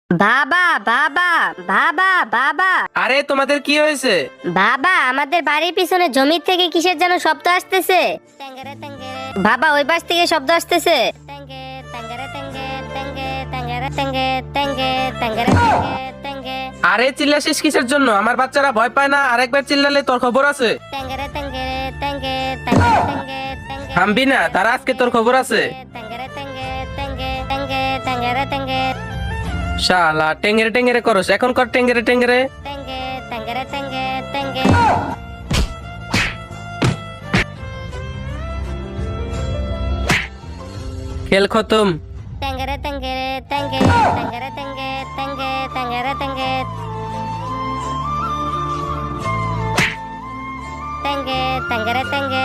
বাবা বাবা বাবা বাবা আরে তোমাদের কি হয়েছে? বাবা, আমাদের বাড়ির পিছনে জমি থেকে কিসের যেন শব্দ আসতেছে। বাবা, ওই পাশ থেকে শব্দ আসতেছে। আরে চিল্লাছিস কিসের জন্য? আমার বাচ্চারা ভয় পায় না, আরেকবার চিল্লালে তোর খবর আছে। থামবি না, তারা আজকে তোর খবর আছে। শালা টেঙ্গেরে টেঙ্গেরে করস, এখন কর টেঙ্গেরে টেঙ্গেরে। খেল খতম। Tenge